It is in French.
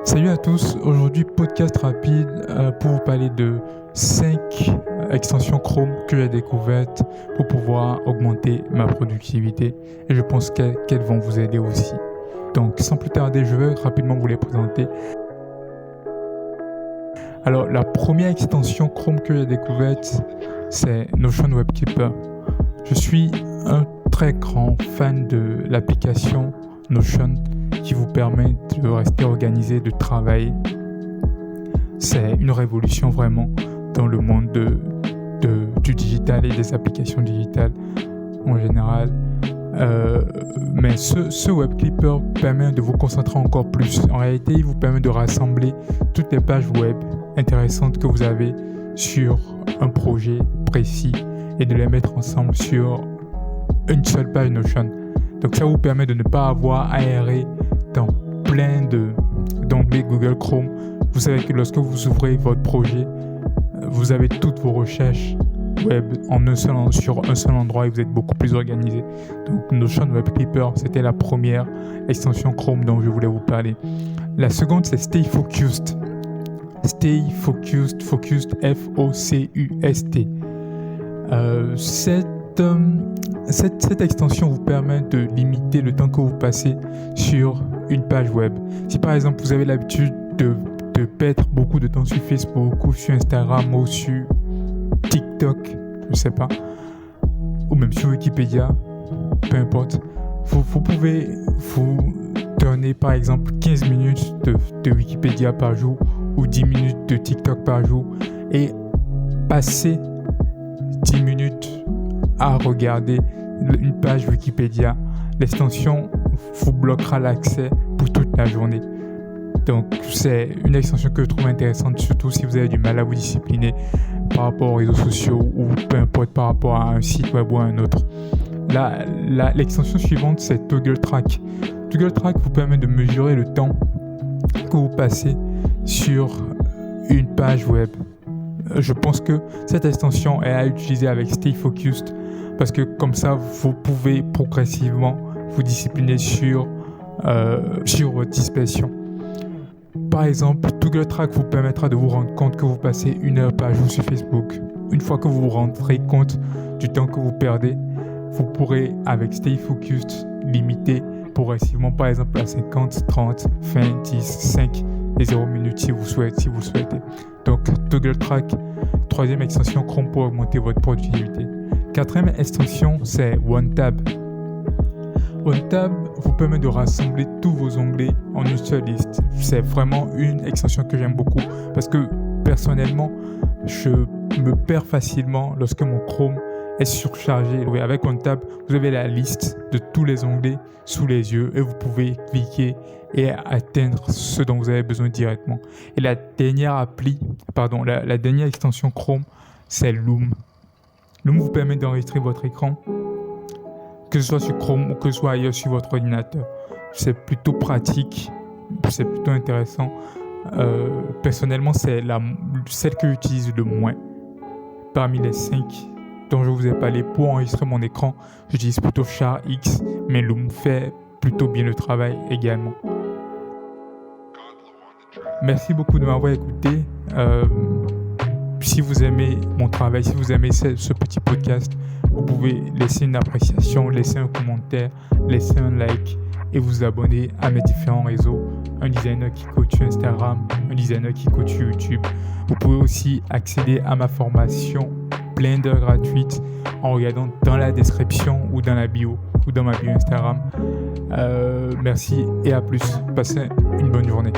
Salut à tous, aujourd'hui podcast rapide pour vous parler de 5 extensions Chrome que j'ai découvertes pour pouvoir augmenter ma productivité et je pense qu'elles vont vous aider aussi. Donc sans plus tarder, je vais rapidement vous les présenter. Alors la première extension Chrome que j'ai découverte, c'est Notion Web Keeper. Je suis un très grand fan de l'application Notion qui vous permet de rester organisé, de travailler. C'est une révolution vraiment dans le monde du digital et des applications digitales en général. Mais ce Web Clipper permet de vous concentrer encore plus. En réalité, il vous permet de rassembler toutes les pages web intéressantes que vous avez sur un projet précis et de les mettre ensemble sur une seule page Notion. Donc ça vous permet de ne pas avoir à errer dans plein d'onglets Google Chrome. Vous savez que lorsque vous ouvrez votre projet, vous avez toutes vos recherches web sur un seul endroit et vous êtes beaucoup plus organisé. Donc Notion Web Clipper, c'était la première extension Chrome dont je voulais vous parler. La seconde, c'est Stay Focused. Stay Focused, F-O-C-U-S-T. Cette extension vous permet de limiter le temps que vous passez sur une page web. Si par exemple vous avez l'habitude de perdre beaucoup de temps sur Facebook ou sur Instagram ou sur TikTok, je sais pas, ou même sur Wikipédia, peu importe, vous pouvez vous donner par exemple 15 minutes de Wikipédia par jour ou 10 minutes de TikTok par jour et passer 10 minutes à regarder une page Wikipédia. L'extension vous bloquera l'accès pour toute la journée. Donc c'est une extension que je trouve intéressante, surtout si vous avez du mal à vous discipliner par rapport aux réseaux sociaux ou peu importe par rapport à un site web ou à un autre. L'extension suivante, c'est Toggle Track. Toggle Track vous permet de mesurer le temps que vous passez sur une page web. Je pense que cette extension est à utiliser avec Stay Focused parce que comme ça, vous pouvez progressivement vous discipliner sur votre dispersion. Par exemple, Toggle Track vous permettra de vous rendre compte que vous passez 1 heure par jour sur Facebook. Une fois que vous vous rendrez compte du temps que vous perdez, vous pourrez, avec Stay Focused, limiter progressivement, par exemple à 50, 30, 20, 10, 5 et 0 minutes si vous souhaitez. Donc, Toggle Track, troisième extension Chrome pour augmenter votre productivité. Quatrième extension, c'est OneTab. OneTab vous permet de rassembler tous vos onglets en une seule liste. C'est vraiment une extension que j'aime beaucoup parce que personnellement, je me perds facilement lorsque mon Chrome est surchargé. Avec OneTab, vous avez la liste de tous les onglets sous les yeux et vous pouvez cliquer et atteindre ce dont vous avez besoin directement. Et la dernière extension Chrome, c'est Loom. Loom vous permet d'enregistrer votre écran, que ce soit sur Chrome ou que ce soit ailleurs sur votre ordinateur. C'est plutôt pratique, c'est plutôt intéressant. Personnellement, c'est celle que j'utilise le moins. Parmi les 5 dont je vous ai parlé pour enregistrer mon écran, j'utilise plutôt Char X, mais Loom fait plutôt bien le travail également. Merci beaucoup de m'avoir écouté. Si vous aimez mon travail, si vous aimez ce petit podcast, vous pouvez laisser une appréciation, laisser un commentaire, laisser un like et vous abonner à mes différents réseaux. Un designer qui coach sur Instagram, un designer qui coach sur YouTube. Vous pouvez aussi accéder à ma formation plein d'heures gratuites en regardant dans la description ou dans la bio ou dans ma bio Instagram. Merci et à plus. Passez une bonne journée.